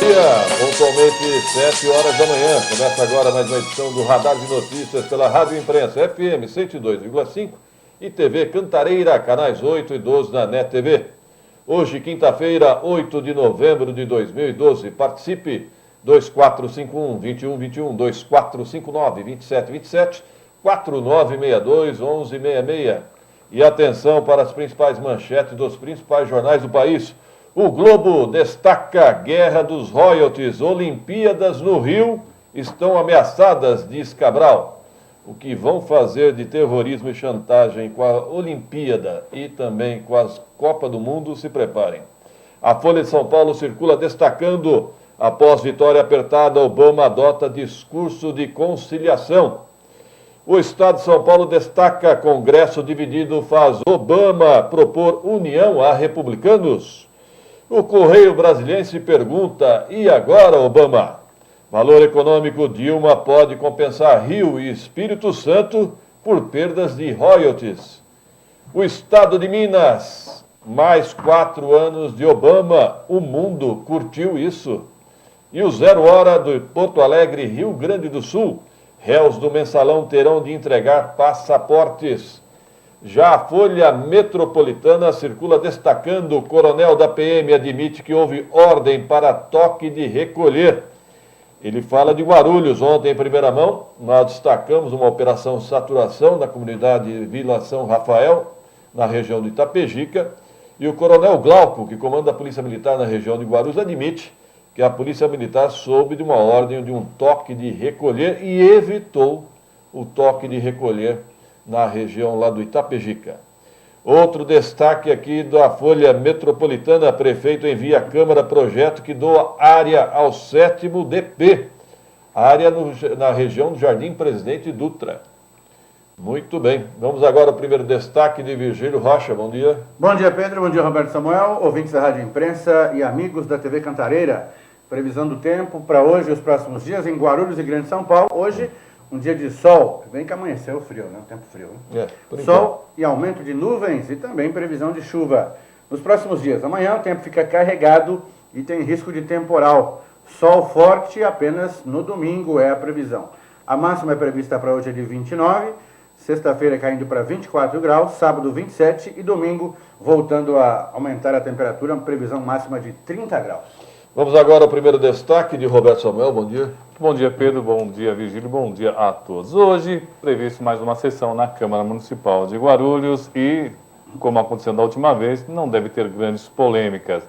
Pontualmente 7 horas da manhã. Começa agora mais uma edição do Radar de Notícias pela Rádio Imprensa FM 102,5 e TV Cantareira, canais 8 e 12 na NET TV. Hoje, quinta-feira, 8 de novembro de 2012. Participe 2451-2121, 2459-2727, 4962-1166. E atenção para as principais manchetes dos principais jornais do país. O Globo destaca a guerra dos royalties. Olimpíadas no Rio estão ameaçadas, diz Cabral. O que vão fazer de terrorismo e chantagem com a Olimpíada e também com as Copa do Mundo, se preparem. A Folha de São Paulo circula destacando: após vitória apertada, Obama adota discurso de conciliação. O Estado de São Paulo destaca: Congresso dividido faz Obama propor união a republicanos. O Correio Brasiliense pergunta: e agora, Obama? Valor econômico: Dilma pode compensar Rio e Espírito Santo por perdas de royalties. O Estado de Minas: mais 4 anos de Obama, o mundo curtiu isso. E o 0 Hora do Porto Alegre, Rio Grande do Sul: réus do mensalão terão de entregar passaportes. Já a Folha Metropolitana circula destacando: o coronel da PM admite que houve ordem para toque de recolher. Ele fala de Guarulhos. Ontem, em primeira mão, nós destacamos uma operação saturação na comunidade Vila São Rafael, na região de Itapejica. E o coronel Glauco, que comanda a Polícia Militar na região de Guarulhos, admite que a Polícia Militar soube de uma ordem de um toque de recolher e evitou o toque de recolher na região lá do Itapejica. Outro destaque aqui da Folha Metropolitana: prefeito envia à Câmara projeto que doa área ao 7º DP, área na região do Jardim Presidente Dutra. Muito bem, vamos agora ao primeiro destaque de Virgílio Rocha. Bom dia. Bom dia, Pedro. Bom dia, Roberto Samuel, ouvintes da Rádio Imprensa e amigos da TV Cantareira. Previsão do tempo para hoje e os próximos dias em Guarulhos e Grande São Paulo. Hoje, um dia de sol, bem que amanheceu frio, né? O tempo frio, né? Sol e aumento de nuvens e também previsão de chuva. Nos próximos dias, amanhã o tempo fica carregado e tem risco de temporal. Sol forte apenas no domingo é a previsão. A máxima é prevista para hoje é de 29, sexta-feira caindo para 24 graus, sábado 27 e domingo voltando a aumentar a temperatura, uma previsão máxima de 30 graus. Vamos agora ao primeiro destaque de Roberto Samuel. Bom dia. Bom dia, Pedro. Bom dia, Virgílio. Bom dia a todos. Hoje, previsto mais uma sessão na Câmara Municipal de Guarulhos e, como aconteceu da última vez, não deve ter grandes polêmicas.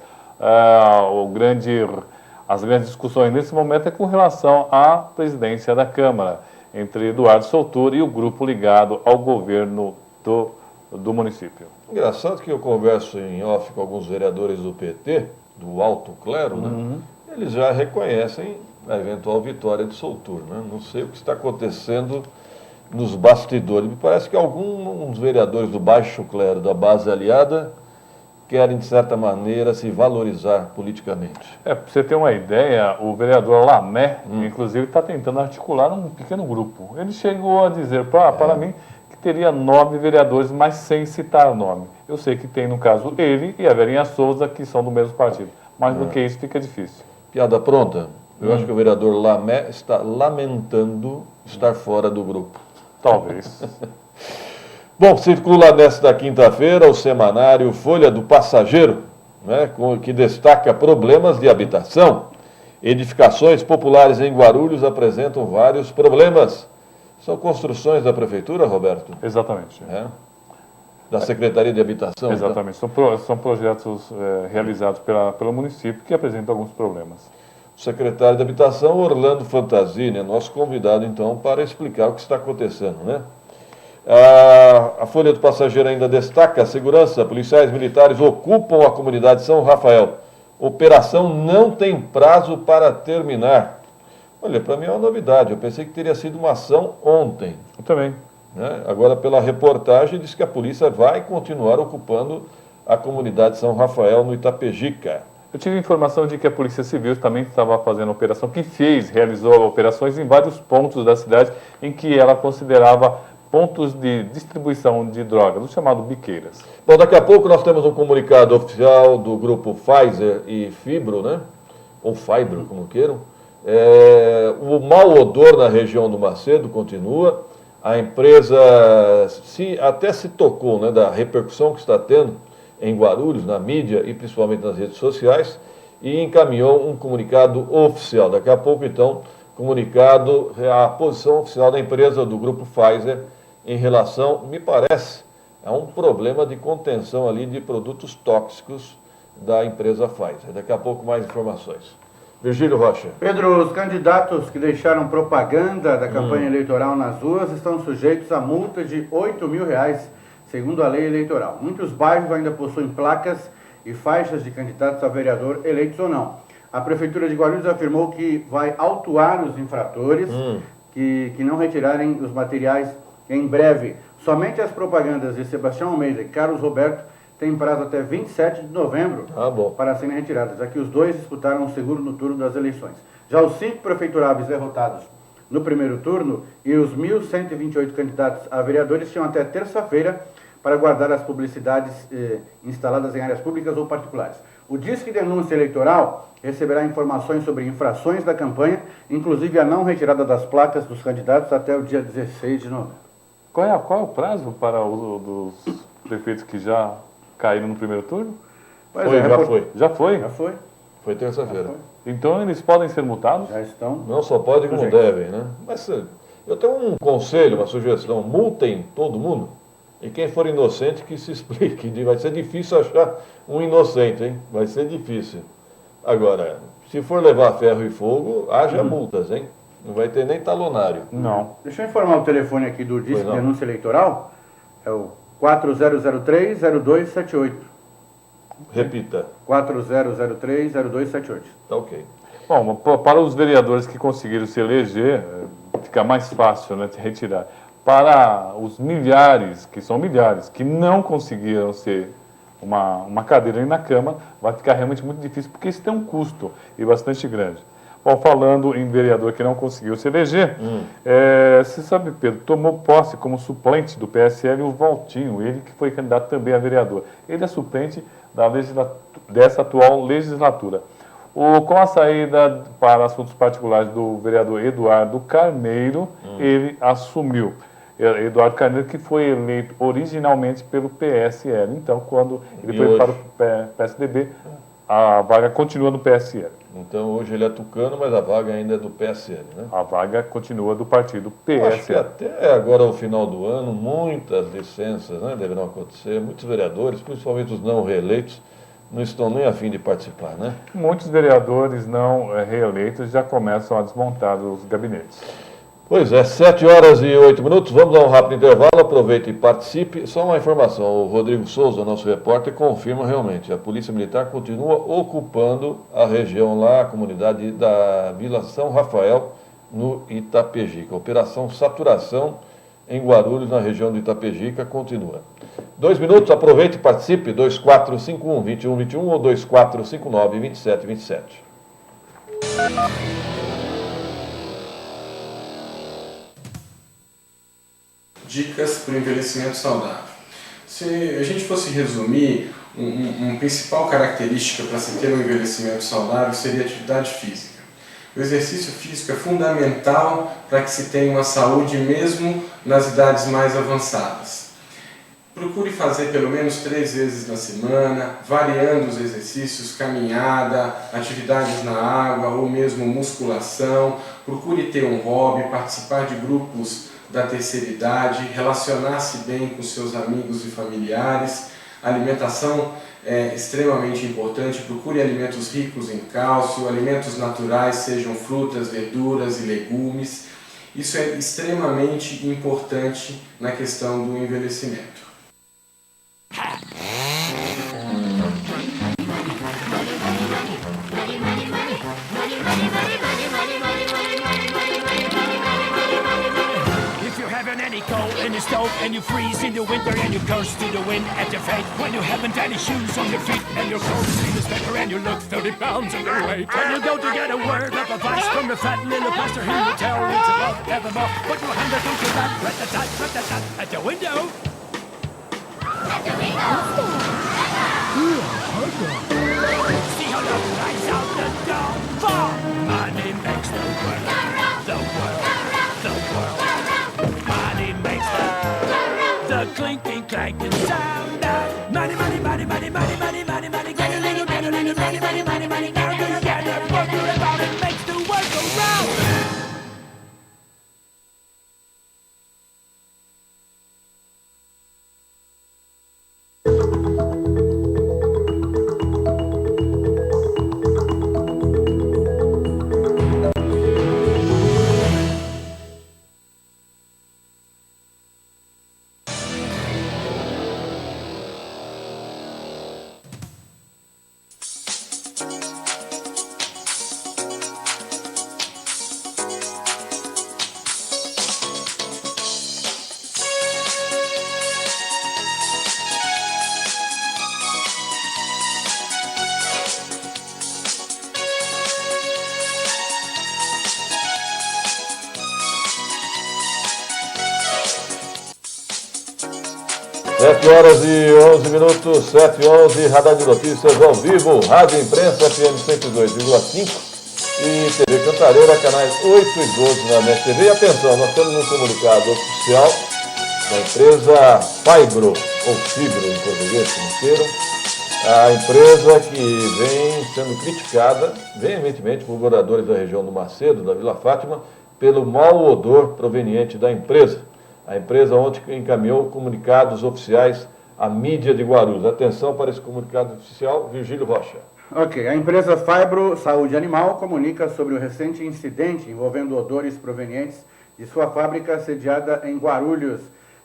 As grandes discussões nesse momento é com relação à presidência da Câmara, entre Eduardo Soutura e o grupo ligado ao governo do município. Engraçado que eu converso em off com alguns vereadores do PT, do alto clero, né? Eles já reconhecem a eventual vitória de Soutura, né? Não sei o que está acontecendo nos bastidores. Me parece que alguns vereadores do baixo clero, da base aliada, querem, de certa maneira, se valorizar politicamente. Para você ter uma ideia, o vereador Lamé, inclusive, está tentando articular um pequeno grupo. Ele chegou a dizer para mim que teria 9 vereadores, mas sem citar nome. Eu sei que tem, no caso, ele e a Verinha Souza, que são do mesmo partido. Mas do que isso fica difícil. Piada pronta. Eu acho que o vereador Lamé está lamentando estar fora do grupo. Talvez. Bom, circula nesta quinta-feira o semanário Folha do Passageiro, né, que destaca problemas de habitação. Edificações populares em Guarulhos apresentam vários problemas. São construções da Prefeitura, Roberto? Exatamente. Da Secretaria de Habitação? Exatamente. Então. São projetos realizados pelo município que apresentam alguns problemas. O secretário de Habitação, Orlando Fantasini, é nosso convidado, então, para explicar o que está acontecendo, né? A Folha do Passageiro ainda destaca a segurança. Policiais militares ocupam a comunidade São Rafael. Operação não tem prazo para terminar. Olha, para mim é uma novidade. Eu pensei que teria sido uma ação ontem. Eu também. Né? Agora, pela reportagem, diz que a polícia vai continuar ocupando a comunidade São Rafael, no Itapejica. Eu tive informação de que a Polícia Civil também estava fazendo operação, realizou operações em vários pontos da cidade em que ela considerava pontos de distribuição de drogas, o chamado biqueiras. Bom, daqui a pouco nós temos um comunicado oficial do grupo Pfizer e Fibro, né? ou Fibro, como queiram. O mau odor na região do Macedo continua. A empresa até se tocou, né, da repercussão que está tendo em Guarulhos, na mídia e principalmente nas redes sociais, e encaminhou um comunicado oficial. Daqui a pouco, então, comunicado, a posição oficial da empresa do grupo Pfizer em relação, me parece, a um problema de contenção ali de produtos tóxicos da empresa Pfizer. Daqui a pouco mais informações. Virgílio Rocha. Pedro, os candidatos que deixaram propaganda da campanha eleitoral nas ruas estão sujeitos a multa de R$8.000, segundo a lei eleitoral. Muitos bairros ainda possuem placas e faixas de candidatos a vereador eleitos ou não. A Prefeitura de Guarulhos afirmou que vai autuar os infratores que não retirarem os materiais em breve. Somente as propagandas de Sebastião Almeida e Carlos Roberto têm prazo até 27 de novembro para serem retiradas, já que os dois disputaram o segundo no turno das eleições. Já os 5 prefeituráveis derrotados no primeiro turno e os 1.128 candidatos a vereadores tinham até terça-feira para guardar as publicidades instaladas em áreas públicas ou particulares. O Disque Denúncia Eleitoral receberá informações sobre infrações da campanha, inclusive a não retirada das placas dos candidatos até o dia 16 de novembro. Qual é o prazo para dos prefeitos que já caíram no primeiro turno? Já foi. Já foi. Foi terça-feira. Então eles podem ser multados? Já estão. Não só podem como devem, né? Mas eu tenho um conselho, uma sugestão. Multem todo mundo. E quem for inocente que se explique. Vai ser difícil achar um inocente, hein? Vai ser difícil. Agora, se for levar ferro e fogo, haja multas, hein? Não vai ter nem talonário. Não. Deixa eu informar o telefone aqui do Disque Denúncia Eleitoral. É o 4003-0278. Repita. 4003-0278. Tá ok. Bom, para os vereadores que conseguiram se eleger, fica mais fácil, né, de retirar. Para os milhares, que são milhares, que não conseguiram ser uma cadeira aí na Câmara, vai ficar realmente muito difícil, porque isso tem um custo e bastante grande. Bom, falando em vereador que não conseguiu se eleger, você sabe, Pedro, tomou posse como suplente do PSL o Valtinho, ele que foi candidato também a vereador. Ele é suplente dessa atual legislatura. Com a saída para assuntos particulares do vereador Eduardo Carneiro, ele assumiu. Eduardo Carneiro, que foi eleito originalmente pelo PSL. Então, quando ele foi para o PSDB, a vaga continua no PSL. Então, hoje ele é tucano, mas a vaga ainda é do PSL, né? A vaga continua do partido PSL. Acho que até agora, ao final do ano, muitas licenças, né, deverão acontecer. Muitos vereadores, principalmente os não reeleitos, não estão nem a fim de participar, né? Muitos vereadores não reeleitos já começam a desmontar os gabinetes. Pois é, 7h08. Vamos dar um rápido intervalo, aproveite e participe. Só uma informação, o Rodrigo Souza, nosso repórter, confirma realmente, a Polícia Militar continua ocupando a região lá, a comunidade da Vila São Rafael, no Itapejica. A Operação Saturação em Guarulhos, na região do Itapejica, continua. 2 minutos, aproveite e participe, 2451-2121 ou 2459-2727. Dicas para o envelhecimento saudável. Se a gente fosse resumir, uma principal característica para se ter um envelhecimento saudável seria a atividade física. O exercício físico é fundamental para que se tenha uma saúde mesmo nas idades mais avançadas. Procure fazer pelo menos 3 vezes na semana, variando os exercícios, caminhada, atividades na água ou mesmo musculação. Procure ter um hobby, participar de grupos da terceira idade, relacionar-se bem com seus amigos e familiares. A alimentação é extremamente importante, procure alimentos ricos em cálcio, alimentos naturais, sejam frutas, verduras e legumes. Isso é extremamente importante na questão do envelhecimento. In the stove and you freeze in the winter and you curse to the wind at your fate when you haven't any shoes on your feet and your clothes in the specker and you look 30 pounds underweight. When you go to get a word of advice from the fat little pastor, he will tell you to love evermore. But you hand it into that rat-a-tat at the window. At the window. See how love flies out the door. 7 horas e 11 minutos, 7 e 11, Radar de Notícias ao vivo, Rádio Imprensa FM 102,5 e TV Cantareira, canais 8 e 12 na Net TV. E atenção, nós temos um comunicado oficial da empresa Fibro, ou Fibro em português, como queiram, a empresa que vem sendo criticada veementemente por moradores da região do Macedo, da Vila Fátima, pelo mau odor proveniente da empresa. A empresa ontem encaminhou comunicados oficiais à mídia de Guarulhos. Atenção para esse comunicado oficial, Virgílio Rocha. Ok, a empresa Fibro Saúde Animal comunica sobre o recente incidente envolvendo odores provenientes de sua fábrica sediada em Guarulhos.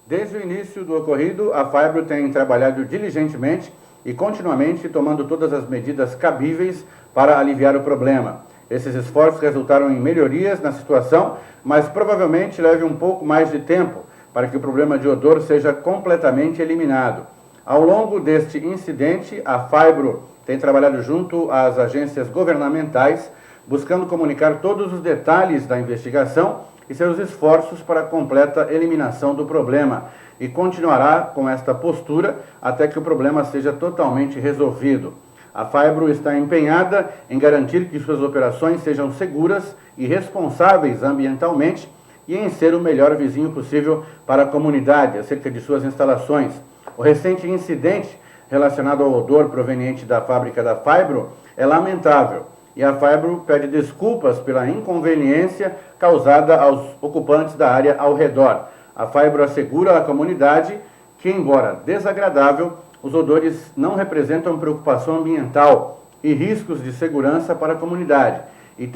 Desde o início do ocorrido, a Fibro tem trabalhado diligentemente e continuamente tomando todas as medidas cabíveis para aliviar o problema. Esses esforços resultaram em melhorias na situação, mas provavelmente leve um pouco mais de tempo para que o problema de odor seja completamente eliminado. Ao longo deste incidente, a Fibro tem trabalhado junto às agências governamentais, buscando comunicar todos os detalhes da investigação e seus esforços para a completa eliminação do problema, e continuará com esta postura até que o problema seja totalmente resolvido. A Fibro está empenhada em garantir que suas operações sejam seguras e responsáveis ambientalmente e em ser o melhor vizinho possível para a comunidade acerca de suas instalações. O recente incidente relacionado ao odor proveniente da fábrica da Fibro é lamentável e a Fibro pede desculpas pela inconveniência causada aos ocupantes da área ao redor. A Fibro assegura à comunidade que, embora desagradável, os odores não representam preocupação ambiental e riscos de segurança para a comunidade e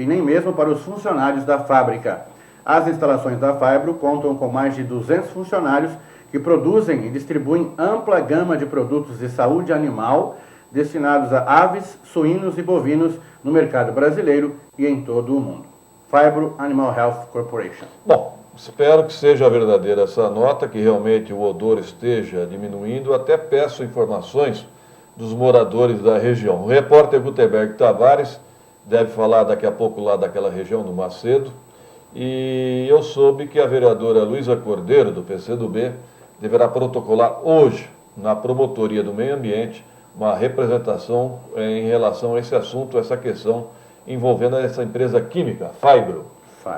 nem mesmo para os funcionários da fábrica. As instalações da Fibro contam com mais de 200 funcionários que produzem e distribuem ampla gama de produtos de saúde animal destinados a aves, suínos e bovinos no mercado brasileiro e em todo o mundo. Fibro Animal Health Corporation. Bom, espero que seja verdadeira essa nota, que realmente o odor esteja diminuindo. Até peço informações dos moradores da região. O repórter Gutenberg Tavares deve falar daqui a pouco lá daquela região do Macedo. E eu soube que a vereadora Luísa Cordeiro, do PCdoB, deverá protocolar hoje, na Promotoria do Meio Ambiente, uma representação em relação a esse assunto, essa questão envolvendo essa empresa química, Fibro.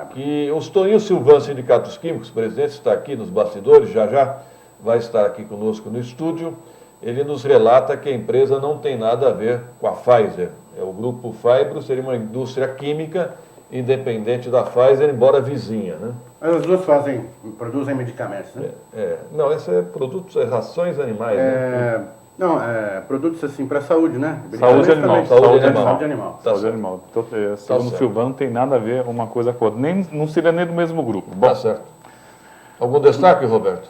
Que o Toninho Silvan, Sindicato dos Químicos, presidente, está aqui nos bastidores, já vai estar aqui conosco no estúdio. Ele nos relata que a empresa não tem nada a ver com a Pfizer. O grupo Fibro seria uma indústria química independente da Pfizer, embora vizinha, né? Mas as duas produzem medicamentos, né? Não, esse é produtos, rações animais, né? Não, produtos assim para saúde, né? Saúde animal. Saúde animal. Saúde animal. Segundo o Silvano, não tem nada a ver uma coisa com a outra. Não seria nem do mesmo grupo. Bom, tá certo. Algum destaque, Roberto?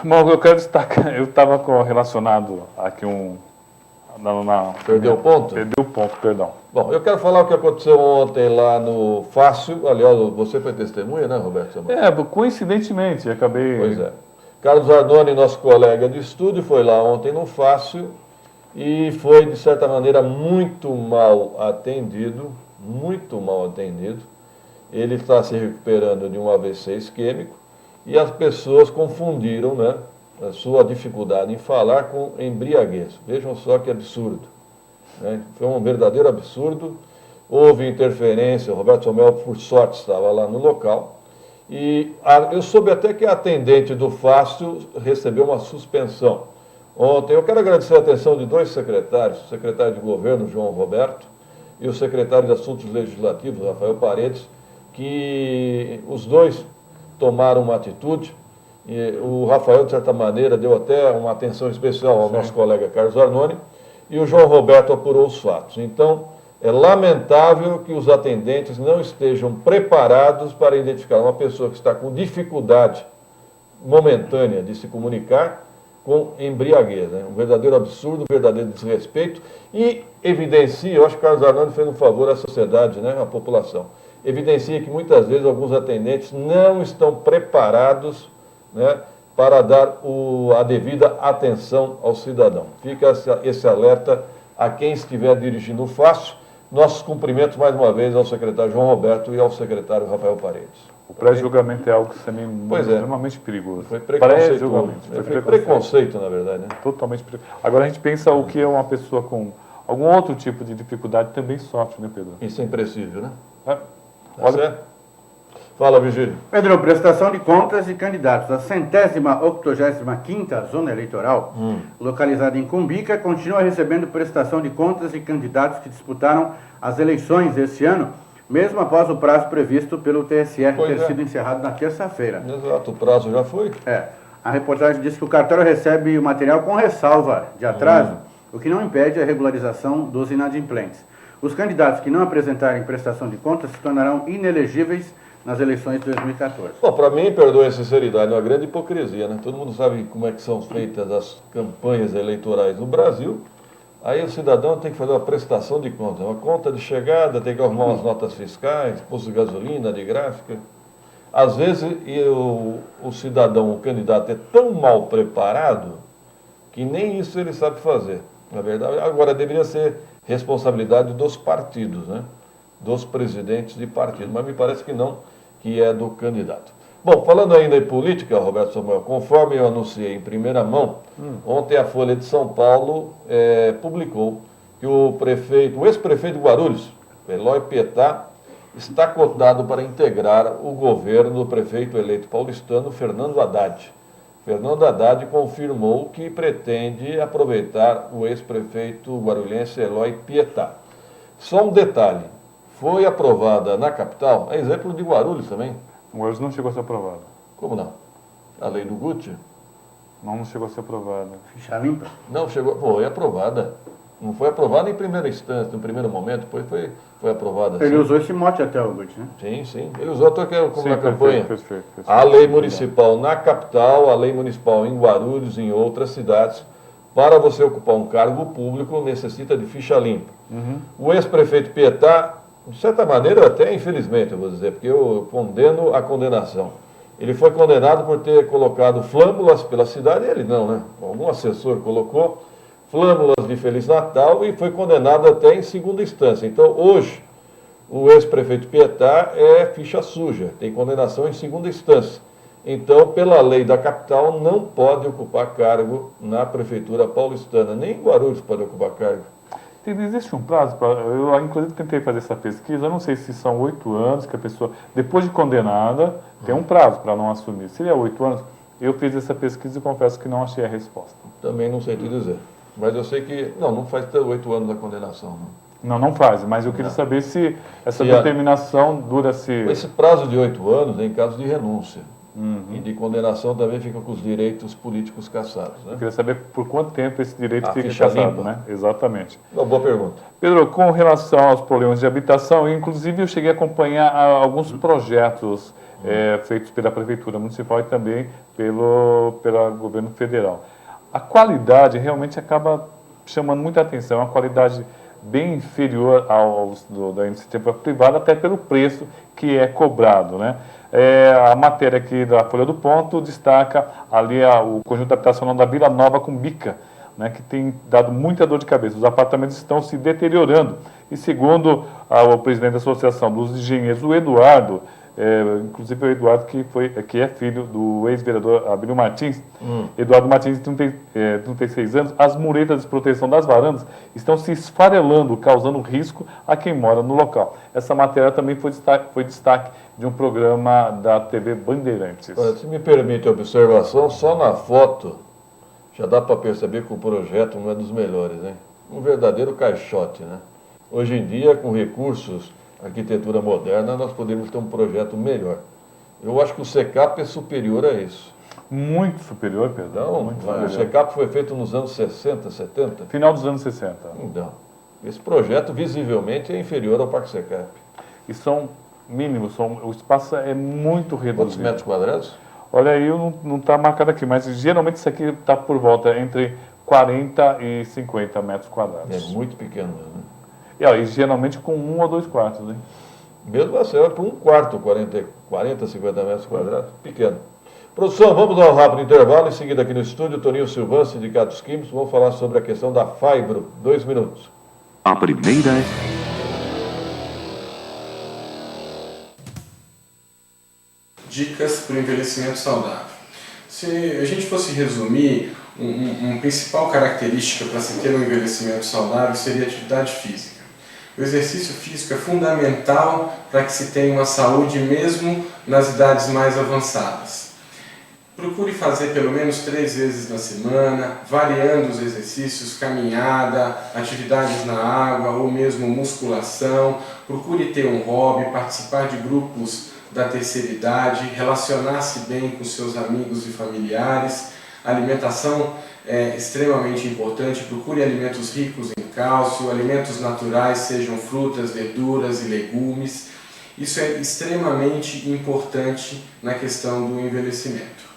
Bom, eu quero destacar, eu estava relacionado aqui Perdeu o ponto? Perdeu o ponto, perdão. Bom, eu quero falar o que aconteceu ontem lá no Fácil. Aliás, você foi testemunha, né, Roberto Samuel? Coincidentemente, acabei... Pois é. Carlos Arnone, nosso colega de estúdio, foi lá ontem no Fácil e foi, de certa maneira, muito mal atendido. Ele está se recuperando de um AVC isquêmico e as pessoas confundiram, né, a sua dificuldade em falar com embriaguez. Vejam só que absurdo, né? Foi um verdadeiro absurdo. Houve interferência, o Roberto Samuel, por sorte, estava lá no local. E eu soube até que a atendente do Fácil recebeu uma suspensão. Ontem, eu quero agradecer a atenção de dois secretários, o secretário de Governo, João Roberto, e o secretário de Assuntos Legislativos, Rafael Paredes, que os dois tomaram uma atitude. E o Rafael, de certa maneira, deu até uma atenção especial ao nosso colega Carlos Arnone, e o João Roberto apurou os fatos. Então, é lamentável que os atendentes não estejam preparados para identificar uma pessoa que está com dificuldade momentânea de se comunicar com embriaguez, né? Um verdadeiro absurdo, um verdadeiro desrespeito, e evidencia, eu acho que o Carlos Arnone fez um favor à sociedade, né, à população, evidencia que muitas vezes alguns atendentes não estão preparados, né, para dar a devida atenção ao cidadão. Fica esse alerta a quem estiver dirigindo o Fácil, Nossos cumprimentos mais uma vez ao secretário João Roberto e ao secretário Rafael Paredes. O pré-julgamento é algo também Pois é. extremamente perigoso. Foi preconceito. Pré-julgamento. Foi preconceito, na verdade, né? Totalmente perigoso. Agora a gente pensa o que é uma pessoa com algum outro tipo de dificuldade também sofre, né, Pedro? Isso é imprescível, né? É. Tá Olha, certo? Fala, Virgílio. Pedro, prestação de contas de candidatos. A 185ª Zona Eleitoral, localizada em Cumbica, continua recebendo prestação de contas de candidatos que disputaram as eleições este ano, mesmo após o prazo previsto pelo TSE Pois ter é. sido encerrado na terça-feira. Exato, o prazo já foi. A reportagem diz que o cartório recebe o material com ressalva de atraso, o que não impede a regularização dos inadimplentes. Os candidatos que não apresentarem prestação de contas se tornarão inelegíveis nas eleições de 2014. Bom, para mim, perdoe a sinceridade, é uma grande hipocrisia, né? Todo mundo sabe como é que são feitas as campanhas eleitorais no Brasil. Aí o cidadão tem que fazer uma prestação de contas, uma conta de chegada, tem que arrumar umas notas fiscais, posto de gasolina, de gráfica. Às vezes o cidadão, o candidato é tão mal preparado que nem isso ele sabe fazer. Na verdade, agora deveria ser responsabilidade dos partidos, né? Dos presidentes de partido, mas me parece que não, que é do candidato. Bom, falando ainda em política, Roberto Samuel, conforme eu anunciei em primeira mão, ontem a Folha de São Paulo publicou que o ex-prefeito de Guarulhos, Eloy Pietá, está cotado para integrar o governo do prefeito eleito paulistano, Fernando Haddad. Fernando Haddad confirmou que pretende aproveitar o ex-prefeito guarulhense Eloy Pietá. Só um detalhe, foi aprovada na capital, a exemplo de Guarulhos também. o Guarulhos não chegou a ser aprovado. Como não? A lei do Guti? Não chegou a ser aprovado. Ficha limpa. Não chegou, foi aprovada. Não foi aprovada em primeira instância, no primeiro momento, depois foi aprovada. Ele sim. usou esse mote até o Guti, né? Sim, sim. Ele usou até como Sim, na campanha. perfeito. A lei municipal na capital, a lei municipal em Guarulhos, em outras cidades. Para você ocupar um cargo público, necessita de ficha limpa. O ex-prefeito Pietá, de certa maneira, até infelizmente, eu vou dizer, porque eu condeno a condenação. Ele foi condenado por ter colocado flâmulas pela cidade, ele não, né? Algum assessor colocou flâmulas de Feliz Natal e foi condenado até em segunda instância. Então, hoje, o ex-prefeito Pietá é ficha suja, tem condenação em segunda instância. Então, pela lei da capital, não pode ocupar cargo na prefeitura paulistana, nem em Guarulhos pode ocupar cargo. Existe um prazo, eu inclusive tentei fazer essa pesquisa, eu não sei se são 8 anos que a pessoa, depois de condenada, tem um prazo para não assumir. Se é 8 anos, eu fiz essa pesquisa e confesso que não achei a resposta. Também não sei te dizer. Mas eu sei que, não faz até 8 anos da condenação. Não faz, mas eu queria saber se essa Se determinação dura-se... Esse prazo de 8 anos é em caso de renúncia. E de condenação também fica com os direitos políticos cassados. Né? Eu queria saber por quanto tempo esse direito A fica ficha cassado, limpa. né? Exatamente. Uma boa pergunta. Pedro, com relação aos problemas de habitação, inclusive eu cheguei a acompanhar alguns projetos feitos pela Prefeitura Municipal e também pelo governo federal. A qualidade realmente acaba chamando muita atenção, é uma qualidade bem inferior da iniciativa privada, até pelo preço que é cobrado, né? A matéria aqui da Folha do Ponto destaca ali o conjunto habitacional da Vila Nova Cumbica, né, que tem dado muita dor de cabeça. Os apartamentos estão se deteriorando. E segundo o presidente da Associação dos Engenheiros, o Eduardo, inclusive o Eduardo que é filho do ex-vereador Abílio Martins, Eduardo Martins, de 36 anos, as muretas de proteção das varandas estão se esfarelando, causando risco a quem mora no local. Essa matéria também foi destaque de um programa da TV Bandeirantes. Olha, se me permite a observação, só na foto já dá para perceber que o projeto não é dos melhores, né? Um verdadeiro caixote, né? Hoje em dia, com recursos, arquitetura moderna, nós podemos ter um projeto melhor. Eu acho que o SECAP é superior a isso. Muito superior, Pedro. Então, Muito o superior. SECAP foi feito nos anos 60, 70. Final dos anos 60. Então, esse projeto visivelmente é inferior ao Parque SECAP. E são mínimos, o espaço é muito Quantos reduzido. metros quadrados? Olha aí, não está marcado aqui, mas geralmente isso aqui está por volta entre 40 e 50 metros quadrados. É muito pequeno, né? E geralmente com 1 ou 2 quartos, hein? Mesmo assim, é para um quarto, 40, 50 metros quadrados, pequeno. Produção, vamos dar um rápido intervalo. Em seguida, aqui no estúdio, Toninho Silvan, Sindicatos Químicos, vamos falar sobre a questão da Fibro. 2 minutos. A primeira dicas para o envelhecimento saudável. Se a gente fosse resumir, uma principal característica para se ter um envelhecimento saudável seria a atividade física. O exercício físico é fundamental para que se tenha uma saúde mesmo nas idades mais avançadas. Procure fazer pelo menos 3 vezes na semana, variando os exercícios, caminhada, atividades na água ou mesmo musculação. Procure ter um hobby, participar de grupos da terceira idade, relacionar-se bem com seus amigos e familiares. A alimentação é extremamente importante. Procure alimentos ricos em cálcio, alimentos naturais, sejam frutas, verduras e legumes. Isso é extremamente importante na questão do envelhecimento.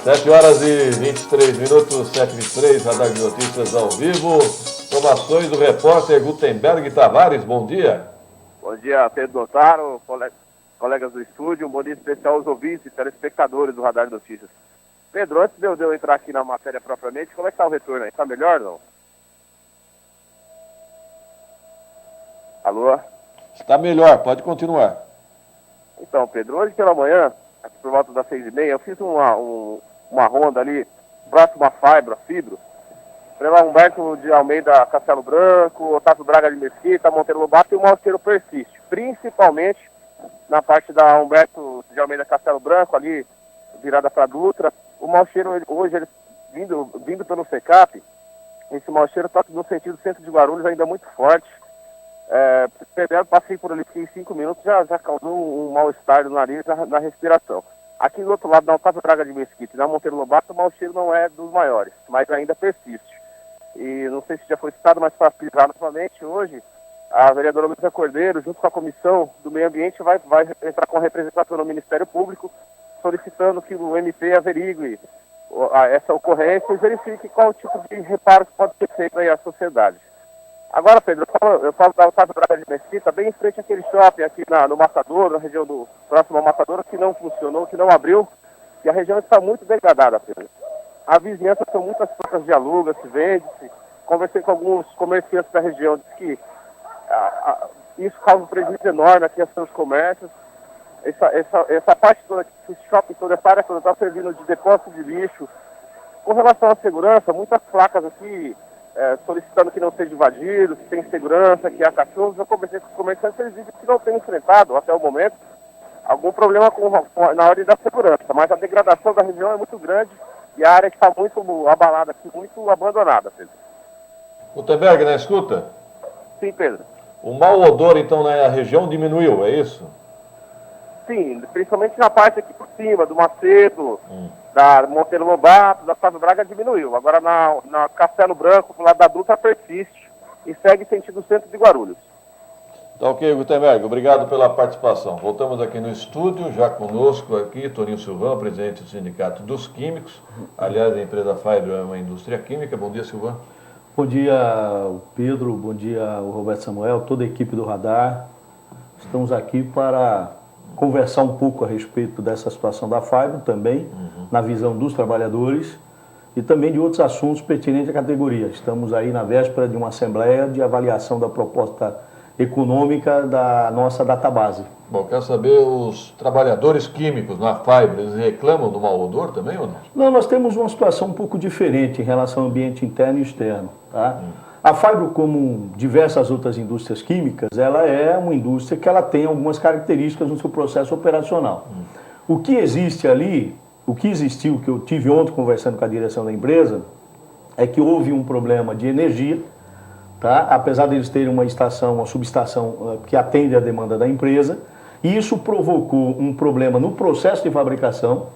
Sete horas e 23 minutos, 7h23, Radar de Notícias ao vivo. Informações do repórter Gutenberg Tavares, bom dia. Bom dia, Pedro Notaro, colegas do estúdio, um bom dia especial aos ouvintes e telespectadores do Radar de Notícias. Pedro, antes de eu entrar aqui na matéria propriamente, como é que está o retorno aí? Está melhor ou não? Alô? Está melhor, pode continuar. Então, Pedro, hoje pela manhã, aqui por volta das 6h30, eu fiz uma ronda ali, próximo à Fibro, pela Humberto de Almeida Castelo Branco, Otávio Braga de Mesquita, Monteiro Lobato, e o mau cheiro persiste, principalmente na parte da Humberto de Almeida Castelo Branco, ali, virada para Dutra. O mau cheiro, hoje, ele, vindo pelo SECAP, esse mau cheiro está no sentido centro de Guarulhos ainda muito forte. Passei por ali, fiquei 5 minutos, já causou um mal-estar no nariz, na respiração. Aqui do outro lado, na Otávio Braga de Mesquita e na Monteiro Lobato, o mau cheiro não é dos maiores, mas ainda persiste. E não sei se já foi citado, mas para pisar novamente, hoje, a vereadora Luísa Cordeiro, junto com a Comissão do Meio Ambiente, vai entrar com representação no Ministério Público, solicitando que o MP averigue essa ocorrência e verifique qual tipo de reparo que pode ser feito aí à sociedade. Agora, Pedro, eu falo da Otávio Braga de Mesquita, bem em frente àquele shopping aqui no Matadouro, na região próximo ao Matadouro, que não funcionou, que não abriu, e a região está muito degradada, Pedro. A vizinhança são muitas placas de aluga-se, vende-se. Conversei com alguns comerciantes da região, disse que isso causa um prejuízo enorme aqui aos seus comércios. Essa parte toda, esse shopping, toda essa área toda está servindo de depósito de lixo. Com relação à segurança, muitas placas aqui solicitando que não seja invadido, que tem segurança, que há cachorros. Eu conversei com os comerciantes, eles dizem que não têm enfrentado, até o momento, algum problema na ordem da segurança. Mas a degradação da região é muito grande e a área está muito abalada aqui, muito abandonada, Pedro. Gutenberg, na escuta? Sim, Pedro. O mau odor, então, na região diminuiu, é isso? Sim, principalmente na parte aqui por cima, do Macedo, da Monteiro Lobato, da Otávio Braga diminuiu. Agora na Castelo Branco, do lado da Dutra, persiste e segue sentido centro de Guarulhos. Tá ok, Gutenberg, obrigado pela participação. Voltamos aqui no estúdio, já conosco aqui, Toninho Silvão, presidente do Sindicato dos Químicos. Aliás, a empresa Fibro é uma indústria química. Bom dia, Silvão. Bom dia, Pedro, bom dia, o Roberto Samuel, toda a equipe do Radar. Estamos aqui para conversar um pouco a respeito dessa situação da Fibro também, na visão dos trabalhadores e também de outros assuntos pertinentes à categoria. Estamos aí na véspera de uma assembleia de avaliação da proposta econômica da nossa database. Bom, quero saber, os trabalhadores químicos na Fibro, eles reclamam do mau odor também ou não? Não, nós temos uma situação um pouco diferente em relação ao ambiente interno e externo. Tá? A Fibro, como diversas outras indústrias químicas, ela é uma indústria que ela tem algumas características no seu processo operacional. O que existe ali, o que existiu, que eu tive ontem conversando com a direção da empresa, é que houve um problema de energia, tá? Apesar de eles terem uma subestação que atende à demanda da empresa, e isso provocou um problema no processo de fabricação,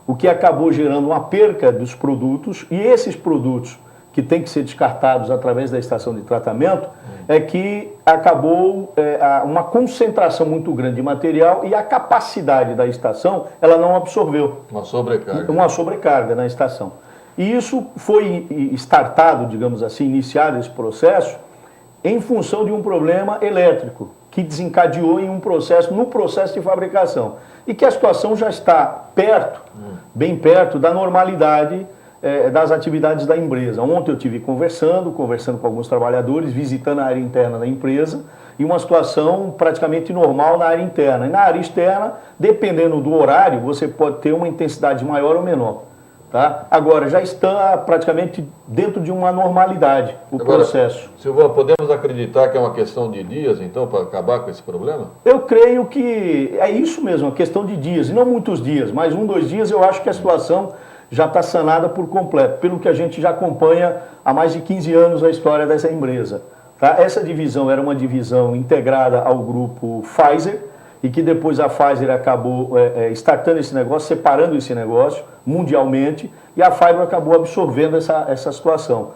o que acabou gerando uma perca dos produtos, e esses produtos que têm que ser descartados através da estação de tratamento, é que acabou uma concentração muito grande de material e a capacidade da estação, ela não absorveu. Uma sobrecarga. Uma sobrecarga na estação. E isso foi startado, digamos assim, iniciado esse processo, em função de um problema elétrico, que desencadeou em no processo de fabricação. E que a situação já está perto, bem perto da normalidade das atividades da empresa. Ontem eu estive conversando com alguns trabalhadores, visitando a área interna da empresa, e uma situação praticamente normal na área interna. E na área externa, dependendo do horário, você pode ter uma intensidade maior ou menor. Tá? Agora, já está praticamente dentro de uma normalidade o processo. Silvano, podemos acreditar que é uma questão de dias, então, para acabar com esse problema? Eu creio que é isso mesmo, uma questão de dias, e não muitos dias, mas 1, 2 dias eu acho que a situação já está sanada por completo, pelo que a gente já acompanha há mais de 15 anos a história dessa empresa. Tá? Essa divisão era uma divisão integrada ao grupo Pfizer, e que depois a Pfizer acabou startando esse negócio, separando esse negócio mundialmente, e a Fibro acabou absorvendo essa situação.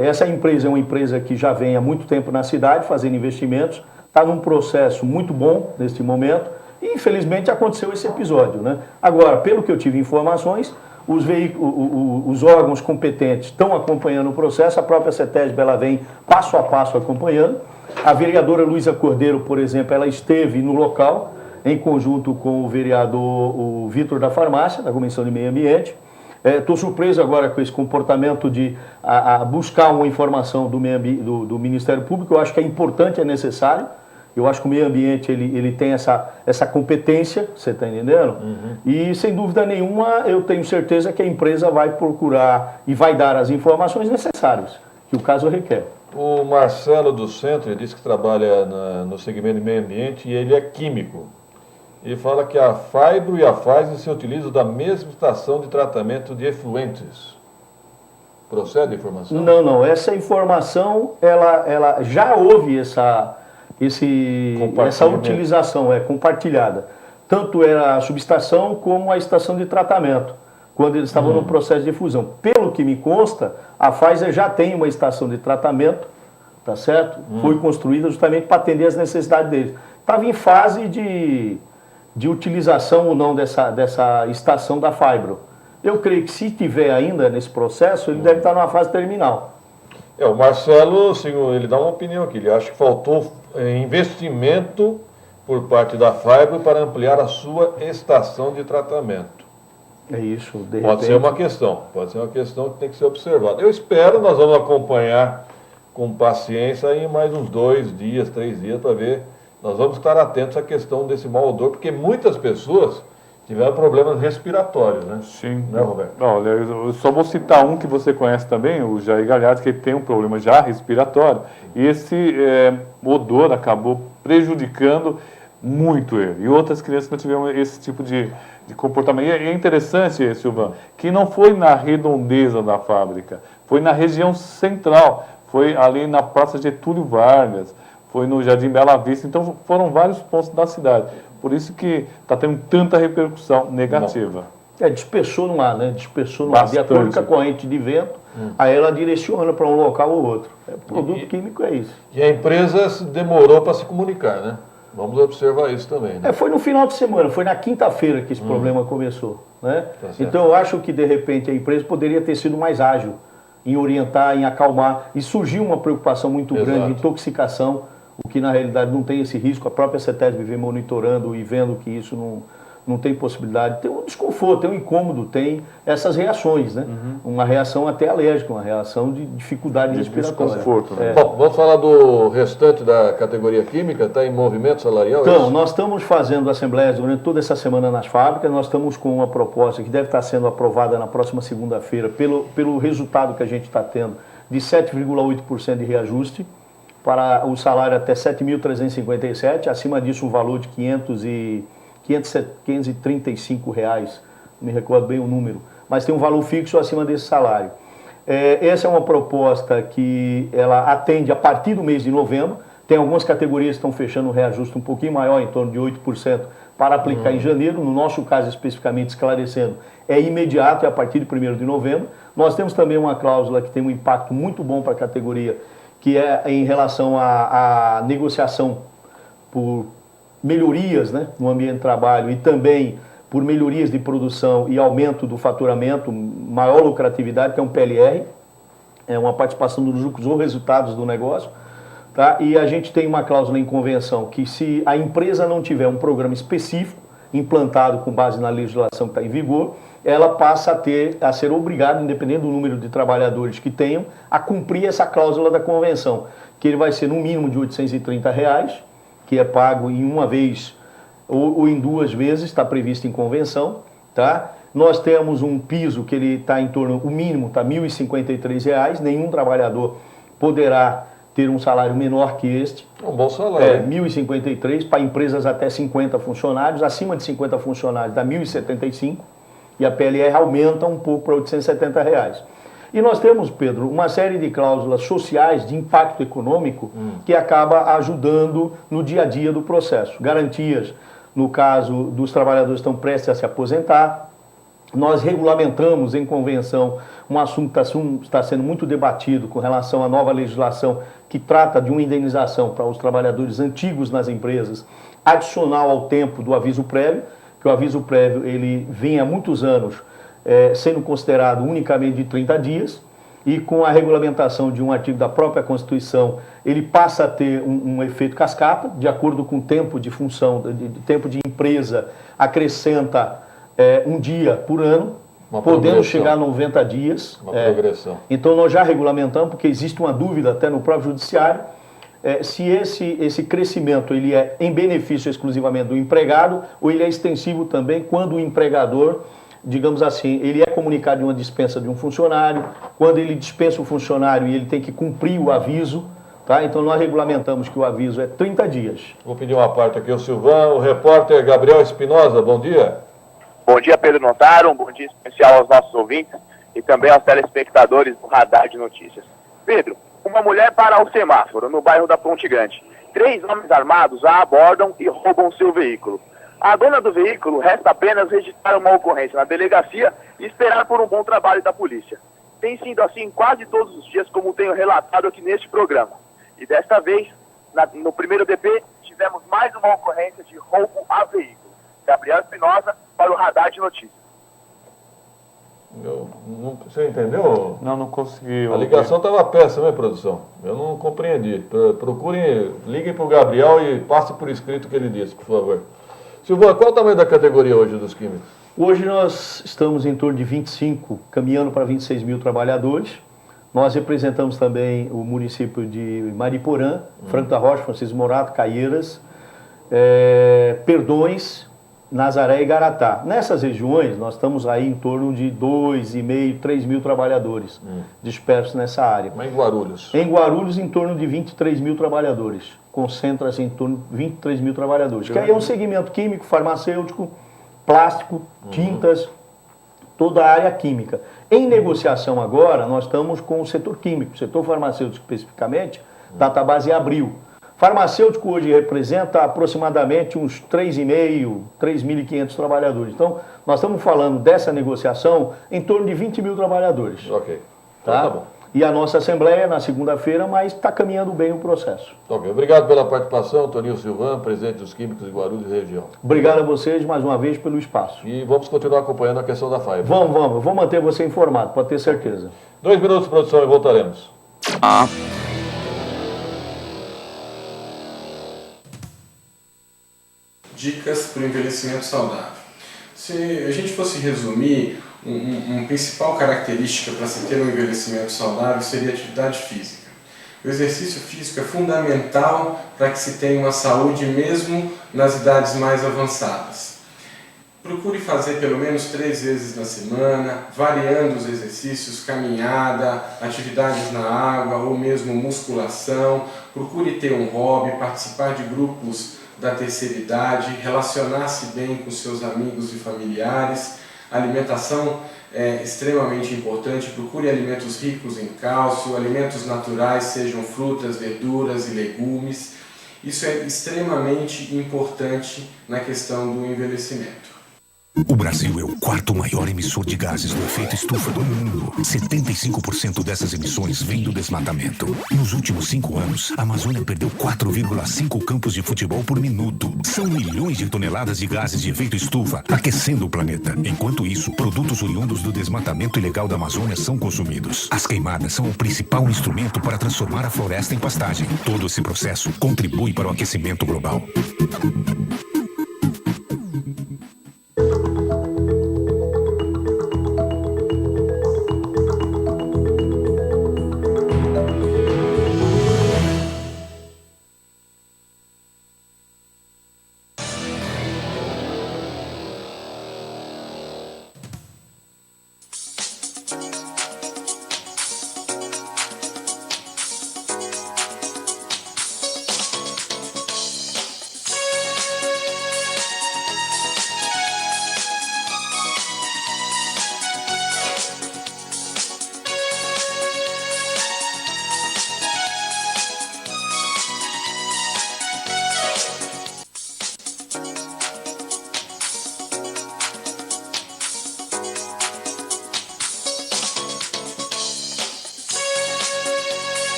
Essa empresa é uma empresa que já vem há muito tempo na cidade, fazendo investimentos, está num processo muito bom neste momento, e infelizmente aconteceu esse episódio. Né? Agora, pelo que eu tive informações, os órgãos competentes estão acompanhando o processo, a própria CETESB ela vem passo a passo acompanhando. A vereadora Luísa Cordeiro, por exemplo, ela esteve no local, em conjunto com o vereador Vitor da Farmácia, da Comissão de Meio Ambiente. Estou surpreso agora com esse comportamento de buscar uma informação do Ministério Público. Eu acho que é importante, é necessário. Eu acho que o meio ambiente ele tem essa competência, você está entendendo? E, sem dúvida nenhuma, eu tenho certeza que a empresa vai procurar e vai dar as informações necessárias que o caso requer. O Marcelo do Centro, ele disse que trabalha no segmento de meio ambiente e ele é químico. Ele fala que a Fibro e a Pfizer se utilizam da mesma estação de tratamento de efluentes. Procede a informação? Não. Essa informação, ela já houve essa utilização compartilhada. Tanto era a subestação como a estação de tratamento, quando eles estavam no processo de fusão. Pelo que me consta, a Pfizer já tem uma estação de tratamento, tá certo? Foi construída justamente para atender as necessidades deles. Estava em fase de utilização ou não dessa estação da Fibro. Eu creio que se tiver ainda nesse processo, ele deve estar numa fase terminal. O Marcelo, ele dá uma opinião aqui, ele acha que faltou investimento por parte da Fibro para ampliar a sua estação de tratamento. É isso, pode ser uma questão que tem que ser observada. Eu espero, nós vamos acompanhar com paciência em mais uns 2 dias, 3 dias, para ver. Nós vamos estar atentos à questão desse mau odor, porque muitas pessoas tiveram problemas respiratórios, né? Sim. Né, Roberto? Olha, eu só vou citar um que você conhece também, o Jair Galhardo, que tem um problema já respiratório, e esse odor acabou prejudicando muito ele. E outras crianças não tiveram esse tipo de comportamento. E é interessante, Silvano, que não foi na redondeza da fábrica, foi na região central, foi ali na Praça Getúlio Vargas, foi no Jardim Bela Vista, então foram vários pontos da cidade. Por isso que está tendo tanta repercussão negativa. Dispersou no ar, né? Dispersou no ar. De acordo com a corrente de vento, aí ela direciona para um local ou outro. Produto químico é isso. E a empresa demorou para se comunicar, né? Vamos observar isso também, né? Foi no final de semana, foi na quinta-feira que esse problema começou, né? Então eu acho que de repente a empresa poderia ter sido mais ágil em orientar, em acalmar, e surgiu uma preocupação muito grande de intoxicação, o que na realidade não tem esse risco. A própria CETESB vem monitorando e vendo que isso não tem possibilidade, tem um desconforto, tem um incômodo, tem essas reações, né? Uma reação até alérgica, uma reação de dificuldade respiratória. Desconforto, né? Bom, vamos falar do restante da categoria química, está em movimento salarial? Então, isso? nós estamos fazendo assembleias durante toda essa semana nas fábricas, nós estamos com uma proposta que deve estar sendo aprovada na próxima segunda-feira, pelo resultado que a gente está tendo, de 7,8% de reajuste, para o salário até R$ 7.357, acima disso um valor de R$ 535, não me recordo bem o número, mas tem um valor fixo acima desse salário. Essa é uma proposta que ela atende a partir do mês de novembro. Tem algumas categorias que estão fechando um reajuste um pouquinho maior, em torno de 8%, para aplicar em janeiro. No nosso caso, especificamente, esclarecendo, é imediato, é a partir de 1º de novembro. Nós temos também uma cláusula que tem um impacto muito bom para a categoria, que é em relação à negociação por melhorias, né, no ambiente de trabalho e também por melhorias de produção e aumento do faturamento, maior lucratividade, que é um PLR, é uma participação dos lucros ou resultados do negócio. Tá? E a gente tem uma cláusula em convenção que, se a empresa não tiver um programa específico implantado com base na legislação que está em vigor, ela passa a ser obrigada, independente do número de trabalhadores que tenham, a cumprir essa cláusula da convenção, que ele vai ser no mínimo de R$ 830, que é pago em uma vez ou em 2 vezes, está previsto em convenção. Tá? Nós temos um piso que ele está em torno, o mínimo está R$ 1.053, nenhum trabalhador poderá ter um salário menor que este. Um bom salário. 1.053 para empresas até 50 funcionários, acima de 50 funcionários dá 1.075 e a PLR aumenta um pouco para R$ 870. E nós temos, Pedro, uma série de cláusulas sociais de impacto econômico que acaba ajudando no dia a dia do processo. Garantias, no caso dos trabalhadores que estão prestes a se aposentar. Nós regulamentamos em convenção um assunto que está sendo muito debatido com relação à nova legislação que trata de uma indenização para os trabalhadores antigos nas empresas, adicional ao tempo do aviso prévio, que o aviso prévio ele vem há muitos anos sendo considerado unicamente de 30 dias, e com a regulamentação de um artigo da própria Constituição, ele passa a ter um efeito cascata, de acordo com o tempo de função, de tempo de empresa, acrescenta um dia por ano, podendo chegar a 90 dias. Uma progressão. Então nós já regulamentamos, porque existe uma dúvida até no próprio judiciário, se esse crescimento ele é em benefício exclusivamente do empregado, ou ele é extensivo também quando o empregador, digamos assim, ele é comunicado de uma dispensa de um funcionário, quando ele dispensa o funcionário e ele tem que cumprir o aviso, tá? Então nós regulamentamos que o aviso é 30 dias. Vou pedir uma parte aqui ao Silvan, o repórter Gabriel Espinosa, bom dia. Bom dia, Pedro Notaro, um bom dia especial aos nossos ouvintes e também aos telespectadores do Radar de Notícias. Pedro, uma mulher para o semáforo no bairro da Ponte Grande. 3 homens armados a abordam e roubam seu veículo. A dona do veículo resta apenas registrar uma ocorrência na delegacia e esperar por um bom trabalho da polícia. Tem sido assim quase todos os dias, como tenho relatado aqui neste programa. E desta vez, no primeiro DP, tivemos mais uma ocorrência de roubo a veículo. Gabriel Espinosa para o Radar de Notícias. Você entendeu? Não consegui. A ligação estava péssima, né, produção? Eu não compreendi. Procurem, liguem para o Gabriel e passe por escrito o que ele disse, por favor. Silvana, qual é o tamanho da categoria hoje dos químicos? Hoje nós estamos em torno de 25, caminhando para 26 mil trabalhadores. Nós representamos também o município de Mariporã, Franco da Rocha, Francisco Morato, Caieiras, Perdões, Nazaré e Garatá. Nessas regiões, nós estamos aí em torno de 2,5, 3 mil trabalhadores dispersos nessa área. Mas em Guarulhos? Em Guarulhos, em torno de 23 mil trabalhadores. Concentra-se em torno de 23 mil trabalhadores. Que aí é um segmento químico, farmacêutico, plástico, tintas, toda a área química. Em negociação agora, nós estamos com o setor químico, o setor farmacêutico especificamente, Database abriu. Farmacêutico hoje representa aproximadamente uns 3,5, 3.500 trabalhadores. Então, nós estamos falando dessa negociação em torno de 20 mil trabalhadores. Ok. Então, tá bom. E a nossa assembleia na segunda-feira, mas está caminhando bem o processo. Ok. Obrigado pela participação, Toninho Silvan, presidente dos Químicos de Guarulhos e região. Obrigado a vocês mais uma vez pelo espaço. E vamos continuar acompanhando a questão da FAIB. Vamos. Eu vou manter você informado, pode ter certeza. 2 minutos, produção, e voltaremos. Dicas para o envelhecimento saudável. Se a gente fosse resumir, uma principal característica para se ter um envelhecimento saudável seria a atividade física. O exercício físico é fundamental para que se tenha uma saúde mesmo nas idades mais avançadas. Procure fazer pelo menos 3 vezes na semana, variando os exercícios, caminhada, atividades na água ou mesmo musculação. Procure ter um hobby, participar de grupos da terceira idade, relacionar-se bem com seus amigos e familiares. A alimentação é extremamente importante. Procure alimentos ricos em cálcio, alimentos naturais, sejam frutas, verduras e legumes. Isso é extremamente importante na questão do envelhecimento. O Brasil é o 4º maior emissor de gases do efeito estufa do mundo. 75% dessas emissões vêm do desmatamento. Nos últimos 5 anos, a Amazônia perdeu 4,5 campos de futebol por minuto. São milhões de toneladas de gases de efeito estufa aquecendo o planeta. Enquanto isso, produtos oriundos do desmatamento ilegal da Amazônia são consumidos. As queimadas são o principal instrumento para transformar a floresta em pastagem. Todo esse processo contribui para o aquecimento global.